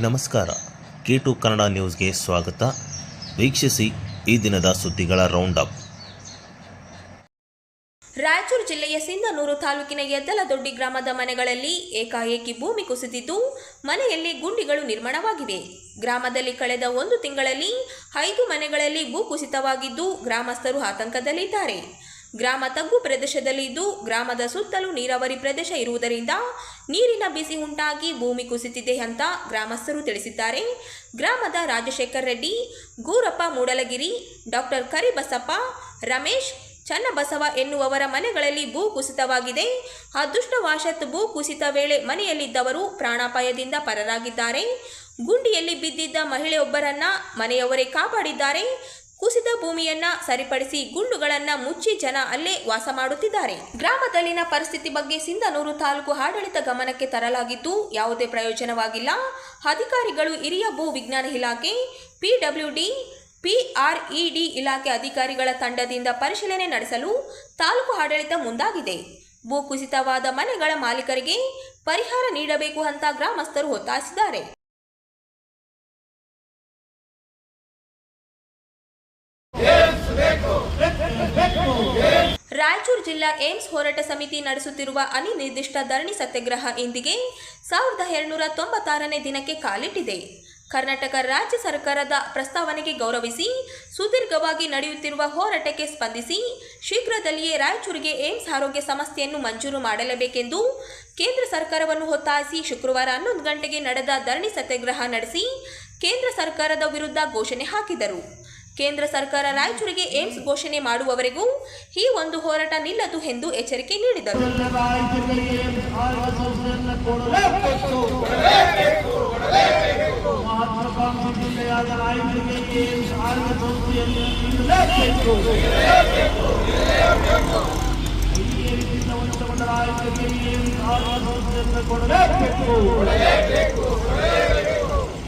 ನಮಸ್ಕಾರ. K2 ಕನ್ನಡ ನ್ಯೂಸ್ಗೆ ಸ್ವಾಗತ. ವೀಕ್ಷಿಸಿ ಈ ದಿನದ ಸುದ್ದಿಗಳ ರೌಂಡ್ ಅಪ್. ರಾಯಚೂರು ಜಿಲ್ಲೆಯ ಸಿಂಧನೂರು ತಾಲೂಕಿನ ಯದ್ದಲದೊಡ್ಡಿ ಗ್ರಾಮದ ಮನೆಗಳಲ್ಲಿ ಏಕಾಏಕಿ ಭೂಮಿ ಕುಸಿದಿದ್ದು ಮನೆಯಲ್ಲಿ ಗುಂಡಿಗಳು ನಿರ್ಮಾಣವಾಗಿವೆ. ಗ್ರಾಮದಲ್ಲಿ ಕಳೆದ 1 ತಿಂಗಳಲ್ಲಿ 5 ಮನೆಗಳಲ್ಲಿ ಭೂ ಕುಸಿತವಾಗಿದ್ದು ಗ್ರಾಮಸ್ಥರು ಆತಂಕದಲ್ಲಿದ್ದಾರೆ. ಗ್ರಾಮ ತಗ್ಗು ಪ್ರದೇಶದಲ್ಲಿದ್ದು ಗ್ರಾಮದ ಸುತ್ತಲೂ ನೀರಾವರಿ ಪ್ರದೇಶ ಇರುವುದರಿಂದ ನೀರಿನ ಬಿಸಿ ಉಂಟಾಗಿ ಭೂಮಿ ಕುಸಿತಿದೆ ಅಂತ ಗ್ರಾಮಸ್ಥರು ತಿಳಿಸಿದ್ದಾರೆ. ಗ್ರಾಮದ ರಾಜಶೇಖರ್ ರೆಡ್ಡಿ, ಗೂರಪ್ಪ ಮೂಡಲಗಿರಿ, ಡಾಕ್ಟರ್ ಕರಿಬಸಪ್ಪ, ರಮೇಶ್, ಚನ್ನಬಸವ ಎನ್ನುವವರ ಮನೆಗಳಲ್ಲಿ ಭೂ ಕುಸಿತವಾಗಿದೆ. ಅದೃಷ್ಟವಶಾತ್ ಭೂ ಕುಸಿತ ವೇಳೆ ಮನೆಯಲ್ಲಿದ್ದವರು ಪ್ರಾಣಾಪಾಯದಿಂದ ಪರಾರಾಗಿದ್ದಾರೆ. ಗುಂಡಿಯಲ್ಲಿ ಬಿದ್ದಿದ್ದ ಮಹಿಳೆಯೊಬ್ಬರನ್ನ ಮನೆಯವರೇ ಕಾಪಾಡಿದ್ದಾರೆ. ಕುಸಿದ ಭೂಮಿಯನ್ನ ಸರಿಪಡಿಸಿ ಗುಂಡುಗಳನ್ನ ಮುಚ್ಚಿ ಜನ ಅಲ್ಲೇ ವಾಸ ಮಾಡುತ್ತಿದ್ದಾರೆ. ಗ್ರಾಮದಲ್ಲಿನ ಪರಿಸ್ಥಿತಿ ಬಗ್ಗೆ ಸಿಂಧನೂರು ತಾಲೂಕು ಆಡಳಿತ ಗಮನಕ್ಕೆ ತರಲಾಗಿದ್ದು ಯಾವುದೇ ಪ್ರಯೋಜನವಾಗಿಲ್ಲ. ಅಧಿಕಾರಿಗಳು ಹಿರಿಯ ಭೂ ವಿಜ್ಞಾನ ಇಲಾಖೆ, PWD, PRED ಇಲಾಖೆ ಅಧಿಕಾರಿಗಳ ತಂಡದಿಂದ ಪರಿಶೀಲನೆ ನಡೆಸಲು ತಾಲೂಕು ಆಡಳಿತ ಮುಂದಾಗಿದೆ. ಭೂ ಕುಸಿತವಾದ ಮನೆಗಳ ಮಾಲೀಕರಿಗೆ ಪರಿಹಾರ ನೀಡಬೇಕು ಅಂತ ಗ್ರಾಮಸ್ಥರು ಒತ್ತಾಯಿಸಿದ್ದಾರೆ. ರಾಯಚೂರು ಜಿಲ್ಲಾ ಏಮ್ಸ್ ಹೋರಾಟ ಸಮಿತಿ ನಡೆಸುತ್ತಿರುವ ಅನಿರ್ದಿಷ್ಟ ಧರಣಿ ಸತ್ಯಾಗ್ರಹ ಇಂದಿಗೆ 1296ನೇ ದಿನಕ್ಕೆ ಕಾಲಿಟ್ಟಿದೆ. ಕರ್ನಾಟಕ ರಾಜ್ಯ ಸರ್ಕಾರದ ಪ್ರಸ್ತಾವನೆಗೆ ಗೌರವಿಸಿ ಸುದೀರ್ಘವಾಗಿ ನಡೆಯುತ್ತಿರುವ ಹೋರಾಟಕ್ಕೆ ಸ್ಪಂದಿಸಿ ಶೀಘ್ರದಲ್ಲಿಯೇ ರಾಯಚೂರಿಗೆ ಏಮ್ಸ್ ಆರೋಗ್ಯ ಸಂಸ್ಥೆಯನ್ನು ಮಂಜೂರು ಮಾಡಲೇಬೇಕೆಂದು ಕೇಂದ್ರ ಸರ್ಕಾರವನ್ನು ಒತ್ತಾಯಿಸಿ ಶುಕ್ರವಾರ 11 ಗಂಟೆಗೆ ನಡೆದ ಧರಣಿ ಸತ್ಯಾಗ್ರಹ ನಡೆಸಿ ಕೇಂದ್ರ ಸರ್ಕಾರದ ವಿರುದ್ಧ ಘೋಷಣೆ ಹಾಕಿದರು. ಕೇಂದ್ರ ಸರ್ಕಾರ ರಾಯಚೂರಿಗೆ ಏಮ್ಸ್ ಘೋಷಣೆ ಮಾಡುವವರೆಗೂ ಈ ಒಂದು ಹೋರಾಟ ನಿಲ್ಲದು ಎಂದು ಎಚ್ಚರಿಕೆ ನೀಡಿದರು.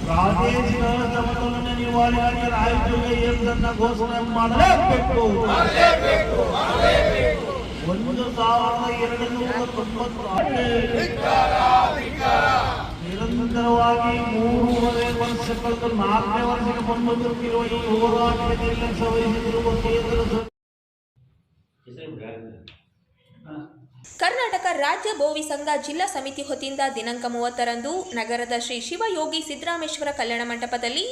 ಪ್ರಾದೇಶಿಕ ಸಮತೋಲನ ನಿವಾರಣೆಗಾಗಿ ರಾಯಚೂರಿಗೆ ಏಮ್ಸ್ ಅನ್ನು ಘೋಷಣೆ ಮಾಡಲೇಬೇಕು. 1290 ನಿರಂತರವಾಗಿ 3.5 ವರ್ಷ ಕಳೆದು 4ನೇ ವರ್ಷಕ್ಕೆ ಬಂದಿರುವ ಈ ಹೋರಾಟಕ್ಕೆ ನಿರ್ಲಕ್ಷ್ಯ ವಹಿಸಿರುವ ಕೇಂದ್ರ ಕರ್ನಾಟಕ ರಾಜ್ಯ ಬೋವಿ ಸಂಘ ಜಿಲ್ಲಾ ಸಮಿತಿ ವತಿಯಿಂದ ದಿನಾಂಕ 30ರಂದು ನಗರದ ಶ್ರೀ ಶಿವಯೋಗಿ ಸಿದ್ದರಾಮೇಶ್ವರ ಕಲ್ಯಾಣ ಮಂಟಪದಲ್ಲಿ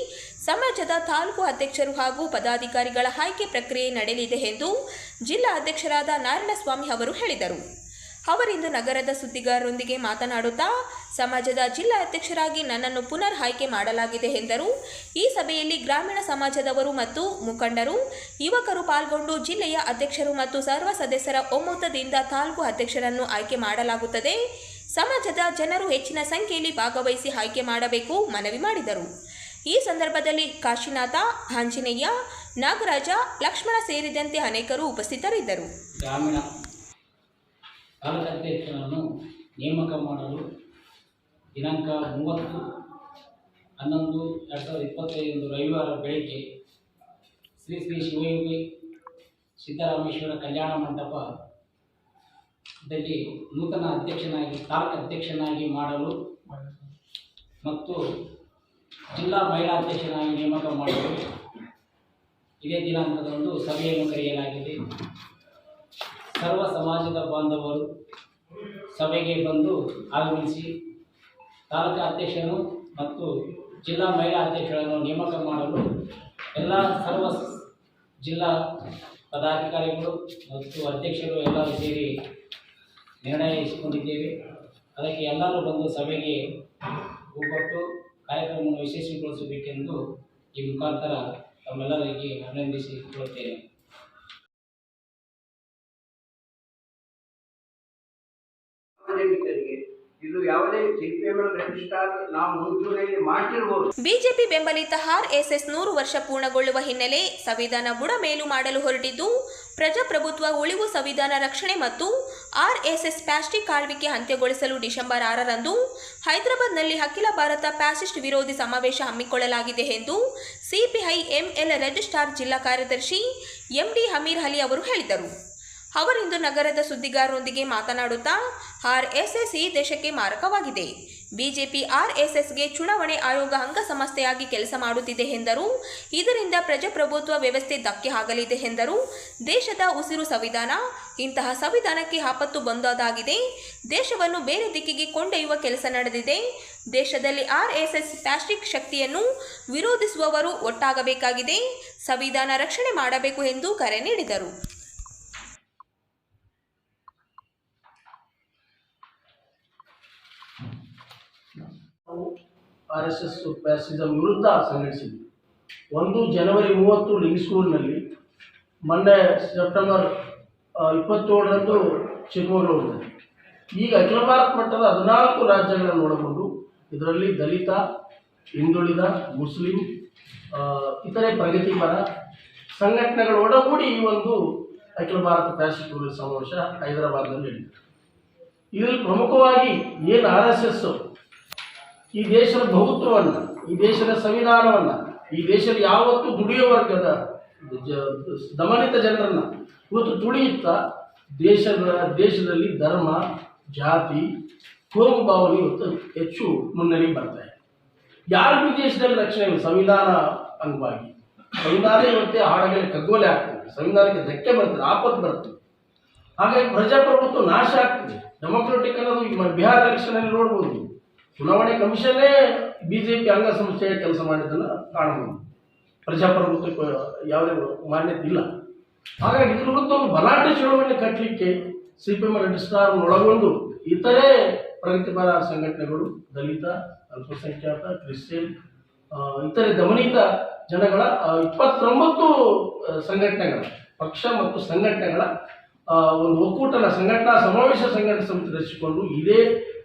ಸಮಾಜದ ತಾಲೂಕು ಅಧ್ಯಕ್ಷರು ಹಾಗೂ ಪದಾಧಿಕಾರಿಗಳ ಆಯ್ಕೆ ಪ್ರಕ್ರಿಯೆ ನಡೆಯಲಿದೆ ಎಂದು ಜಿಲ್ಲಾ ಅಧ್ಯಕ್ಷರಾದ ನಾರಾಯಣಸ್ವಾಮಿ ಅವರು ಹೇಳಿದರು. ಅವರಿಂದು ನಗರದ ಸುದ್ದಿಗಾರರೊಂದಿಗೆ ಮಾತನಾಡುತ್ತಾ ಸಮಾಜದ ಜಿಲ್ಲಾ ಅಧ್ಯಕ್ಷರಾಗಿ ನನ್ನನ್ನು ಪುನರ್ ಆಯ್ಕೆ ಮಾಡಲಾಗಿದೆ ಎಂದರು. ಈ ಸಭೆಯಲ್ಲಿ ಗ್ರಾಮೀಣ ಸಮಾಜದವರು ಮತ್ತು ಮುಖಂಡರು, ಯುವಕರು ಪಾಲ್ಗೊಂಡು ಜಿಲ್ಲೆಯ ಅಧ್ಯಕ್ಷರು ಮತ್ತು ಸರ್ವ ಸದಸ್ಯರ ಒಮ್ಮತದಿಂದ ತಾಲೂಕು ಅಧ್ಯಕ್ಷರನ್ನು ಆಯ್ಕೆ ಮಾಡಲಾಗುತ್ತದೆ. ಸಮಾಜದ ಜನರು ಹೆಚ್ಚಿನ ಸಂಖ್ಯೆಯಲ್ಲಿ ಭಾಗವಹಿಸಿ ಆಯ್ಕೆ ಮಾಡಬೇಕು ಮನವಿ ಮಾಡಿದರು. ಈ ಸಂದರ್ಭದಲ್ಲಿ ಕಾಶಿನಾಥ, ಆಂಜನೇಯ, ನಾಗರಾಜ, ಲಕ್ಷ್ಮಣ ಸೇರಿದಂತೆ ಅನೇಕರು ಉಪಸ್ಥಿತರಿದ್ದರು. ತಾಲೂಕು ಅಧ್ಯಕ್ಷರನ್ನು ನೇಮಕ ಮಾಡಲು ದಿನಾಂಕ 30/11/2025 ರವಿವಾರ ಬೆಳಗ್ಗೆ ಶ್ರೀ ಶ್ರೀ ಶಿವಯೋಗಿ ಸಿದ್ದರಾಮೇಶ್ವರ ಕಲ್ಯಾಣ ಮಂಟಪದಲ್ಲಿ ನೂತನ ಅಧ್ಯಕ್ಷನಾಗಿ ತಾಲೂಕು ಅಧ್ಯಕ್ಷನಾಗಿ ಮಾಡಲು ಮತ್ತು ಜಿಲ್ಲಾ ಮಹಿಳಾ ಅಧ್ಯಕ್ಷನಾಗಿ ನೇಮಕ ಮಾಡಲು ಇದೇ ದಿನಾಂಕದಂದು ಸಭೆಯನ್ನು ಕರೆಯಲಾಗಿದೆ. ಸರ್ವ ಸಮಾಜದ ಬಾಂಧವರು ಸಭೆಗೆ ಬಂದು ಆಗಮಿಸಿ ತಾಲೂಕು ಅಧ್ಯಕ್ಷರು ಮತ್ತು ಜಿಲ್ಲಾ ಮಹಿಳಾ ಅಧ್ಯಕ್ಷರನ್ನು ನೇಮಕ ಮಾಡಲು ಎಲ್ಲ ಸರ್ವ ಜಿಲ್ಲಾ ಪದಾಧಿಕಾರಿಗಳು ಮತ್ತು ಅಧ್ಯಕ್ಷರು ಎಲ್ಲರೂ ಸೇರಿ ನಿರ್ಣಯಿಸಿಕೊಂಡಿದ್ದೇವೆ. ಅದಕ್ಕೆ ಎಲ್ಲರೂ ಬಂದು ಸಭೆಗೆ ಒಗ್ಗಟ್ಟು ಕಾರ್ಯಕ್ರಮವನ್ನು ಯಶಸ್ವಿಗೊಳಿಸಬೇಕೆಂದು ಈ ಮುಖಾಂತರ ತಮ್ಮೆಲ್ಲರಿಗೆ ಅಭಿನಂದಿಸಿಕೊಳ್ಳುತ್ತೇನೆ. ಬಿಜೆಪಿ ಬೆಂಬಲಿತ RSS 100 ವರ್ಷ ಪೂರ್ಣಗೊಳ್ಳುವ ಹಿನ್ನೆಲೆ ಸಂವಿಧಾನ ಬುಡಮೇಲು ಮಾಡಲು ಹೊರಟಿದ್ದು ಪ್ರಜಾಪ್ರಭುತ್ವ ಉಳಿವು, ಸಂವಿಧಾನ ರಕ್ಷಣೆ ಮತ್ತು RSS ಪ್ಲಾಸ್ಟಿಕ್ ಆಳ್ವಿಕೆ ಅಂತ್ಯಗೊಳಿಸಲು ಡಿಸೆಂಬರ್ 6ರಂದು ಹೈದರಾಬಾದ್ನಲ್ಲಿ ಅಖಿಲ ಭಾರತ ಫ್ಯಾಸಿಸ್ಟ್ ವಿರೋಧಿ ಸಮಾವೇಶ ಹಮ್ಮಿಕೊಳ್ಳಲಾಗಿದೆ ಎಂದು CPI ML ರಿಜಿಸ್ಟ್ರಾರ್ ಜಿಲ್ಲಾ ಕಾರ್ಯದರ್ಶಿ MD ಹಮೀರ್ ಅಲಿ ಅವರು ಹೇಳಿದರು. ಅವರಿಂದು ನಗರದ ಸುದ್ದಿಗಾರರೊಂದಿಗೆ ಮಾತನಾಡುತ್ತಾ RSS ಈ ದೇಶಕ್ಕೆ ಮಾರಕವಾಗಿದೆ. ಬಿಜೆಪಿ ಆರ್ಎಸ್ಎಸ್ಗೆ ಚುನಾವಣೆ ಆಯೋಗ ಅಂಗಸಂಸ್ಥೆಯಾಗಿ ಕೆಲಸ ಮಾಡುತ್ತಿದೆ ಎಂದರು. ಇದರಿಂದ ಪ್ರಜಾಪ್ರಭುತ್ವ ವ್ಯವಸ್ಥೆ ಧಕ್ಕೆ ಆಗಲಿದೆ ಎಂದರು. ದೇಶದ ಉಸಿರು ಸಂವಿಧಾನ. ಇಂತಹ ಸಂವಿಧಾನಕ್ಕೆ ಆಪತ್ತು ಬಂದದಾಗಿದೆ. ದೇಶವನ್ನು ಬೇರೆ ದಿಕ್ಕಿಗೆ ಕೊಂಡೊಯ್ಯುವ ಕೆಲಸ ನಡೆದಿದೆ. ದೇಶದಲ್ಲಿ ಆರ್ಎಸ್ಎಸ್ ಫ್ಯಾಸಿಸ್ಟ್ ಶಕ್ತಿಯನ್ನು ವಿರೋಧಿಸುವವರು ಒಟ್ಟಾಗಬೇಕಾಗಿದೆ. ಸಂವಿಧಾನ ರಕ್ಷಣೆ ಮಾಡಬೇಕು ಎಂದು ಕರೆ ನೀಡಿದರು. RSS ಫ್ಯಾಸಿಸಂ ವಿರುದ್ಧ ಸಂಘಟಿಸಿದ್ವಿ. 1 ಜನವರಿ 30 ಲಿಂಗ್ಸ್ಕೂಲ್ನಲ್ಲಿ, ಮೊನ್ನೆ ಸೆಪ್ಟೆಂಬರ್ 27ರಂದು ಚಿಕ್ಕಮಗಳೂರಿನಲ್ಲಿ. ಈಗ ಅಖಿಲ ಭಾರತ ಮಟ್ಟದ 14 ರಾಜ್ಯಗಳನ್ನು ಒಳಗೊಂಡು ಇದರಲ್ಲಿ ದಲಿತ, ಹಿಂದುಳಿದ, ಮುಸ್ಲಿಂ, ಇತರೆ ಪ್ರಗತಿಪರ ಸಂಘಟನೆಗಳು ಒಳಗೂಡಿ ಈ ಒಂದು ಅಖಿಲ ಭಾರತ ಫ್ಯಾಸಿಸ್ಟ್ ವಿರೋಧಿ ಸಮಾವೇಶ ಹೈದರಾಬಾದ್ನಲ್ಲಿ ನಡೆದಿದೆ. ಇದರಲ್ಲಿ ಪ್ರಮುಖವಾಗಿ ಏನು RSS ಈ ದೇಶದ ಬಹುತ್ವವನ್ನು, ಈ ದೇಶದ ಸಂವಿಧಾನವನ್ನು, ಈ ದೇಶದ ಯಾವತ್ತು ದುಡಿಯುವ ವರ್ಗದ ದಮನಿತ ಜನರನ್ನು ಇವತ್ತು ತುಳಿಯುತ್ತಾ ದೇಶದಲ್ಲಿ ಧರ್ಮ, ಜಾತಿ, ಕೋಮು ಭಾವನೆ ಇವತ್ತು ಹೆಚ್ಚು ಮುನ್ನೆಲೆಗೆ ಬರ್ತಾ ಇದೆ. ಯಾರಿಗೂ ದೇಶದಲ್ಲಿ ರಕ್ಷಣೆ ಇಲ್ಲ. ಸಂವಿಧಾನ ಅಂಗವಾಗಿ ಸಂವಿಧಾನ ಇವತ್ತೇ ಹಾಡಗಳಿಗೆ ಕಗ್ಗೋಲೆ ಆಗ್ತದೆ, ಸಂವಿಧಾನಕ್ಕೆ ಧಕ್ಕೆ ಬರ್ತದೆ, ಆಪತ್ತು ಬರ್ತದೆ. ಹಾಗಾಗಿ ಪ್ರಜಾಪ್ರಭುತ್ವ ನಾಶ ಆಗ್ತದೆ. ಡೆಮೊಕ್ರೆಟಿಕ್ ಅನ್ನೋದು ಈಗ ಬಿಹಾರ ಎಲೆಕ್ಷನಲ್ಲಿ ನೋಡ್ಬೋದು. ಚುನಾವಣೆ ಕಮಿಷನ್ನೇ ಬಿಜೆಪಿ ಅಂಗಸಂಸ್ಥೆಯ ಕೆಲಸ ಮಾಡಿದ್ದನ್ನು ಕಾಣಬಹುದು. ಪ್ರಜಾಪ್ರಭುತ್ವಕ್ಕೆ ಯಾವುದೇ ಮಾನ್ಯತೆ ಇಲ್ಲ. ಹಾಗಾಗಿ ಇದ್ರ ವಿರುದ್ಧ ಒಂದು ಬಲಾಢ್ಯ ಚಳವಳಿ ಕಟ್ಟಲಿಕ್ಕೆ CPM ರಿಜಿಸ್ಟ್ರಾರ್ ಒಳಗೊಂಡು ಇತರೆ ಪ್ರಗತಿಪರ ಸಂಘಟನೆಗಳು, ದಲಿತ, ಅಲ್ಪಸಂಖ್ಯಾತ, ಕ್ರಿಶ್ಚಿಯನ್, ಇತರೆ ದಮನಿತ ಜನಗಳ 29 ಸಂಘಟನೆಗಳ ಪಕ್ಷ ಮತ್ತು ಸಂಘಟನೆಗಳ ಒಂದು ಒಕ್ಕೂಟನ ಸಂಘಟನಾ ಸಮಾವೇಶ ಸಂಘಟನೆ ಸಮಿತಿ ರಚಿಸಿಕೊಂಡು ಇದೇ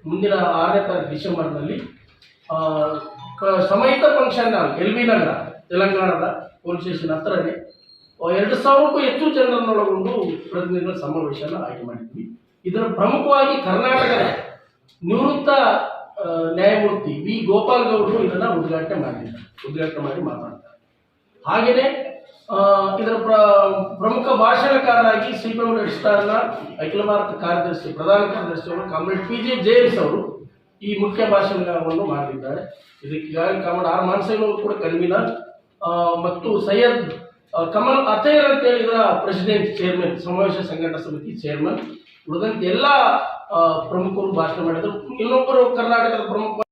ಮುಂದಿನ 6ನೇ ತಾರೀಕು ಡಿಸೆಂಬರ್ನಲ್ಲಿ ಸಮಹಿತ ಫಂಕ್ಷನ್ ಹಾಲ್ LB ನಗರ, ತೆಲಂಗಾಣದ ಪೊಲೀಸ್ ಸ್ಟೇಷನ್ ಹತ್ತಿರನೇ 2,000ಕ್ಕೂ ಹೆಚ್ಚು ಜನರನ್ನೊಳಗೊಂಡು ಪ್ರತಿನಿಧಿಗಳ ಸಮಾವೇಶನ ಆಯ್ಕೆ ಮಾಡಿದ್ವಿ. ಇದರ ಪ್ರಮುಖವಾಗಿ ಕರ್ನಾಟಕದ ನಿವೃತ್ತ ನ್ಯಾಯಮೂರ್ತಿ ವಿ ಗೋಪಾಲ್ ಗೌಡರು ಇದನ್ನು ಉದ್ಘಾಟನೆ ಮಾಡಿ ಮಾತನಾಡ್ತಾರೆ. ಹಾಗೆಯೇ ಇದರ ಪ್ರಮುಖ ಭಾಷಣಕಾರರಾಗಿ CPM ರಿಜಿಸ್ಟ್ರಾರ್ನ ಅಖಿಲ ಭಾರತ ಕಾರ್ಯದರ್ಶಿ, ಪ್ರಧಾನ ಕಾರ್ಯದರ್ಶಿ ಅವರು ಕಾಮ್ರೇಡ್ PJ ಜೇಮ್ಸ್ ಅವರು ಈ ಮುಖ್ಯ ಭಾಷಣವನ್ನು ಮಾಡಲಿದ್ದಾರೆ. ಇದಕ್ಕಾಗಿ ಕಾಮ್ರೇಡ್ R ಮಾನ್ಸೇನವರು ಕೂಡ ಕನ್ವೀನರ್ ಮತ್ತು ಸೈಯದ್ ಕಮಲ್ ಅತೇರ್ ಅಂತೇಳಿ ಇದರ ಪ್ರೆಸಿಡೆಂಟ್, ಚೇರ್ಮನ್, ಸಮಾವೇಶ ಸಂಘಟನಾ ಸಮಿತಿ ಚೇರ್ಮನ್. ಉಳಿದಂತೆ ಎಲ್ಲ ಪ್ರಮುಖರು ಭಾಷಣ ಮಾಡಿದರು. ಇನ್ನೊಬ್ಬರು ಕರ್ನಾಟಕದ ಪ್ರಮುಖ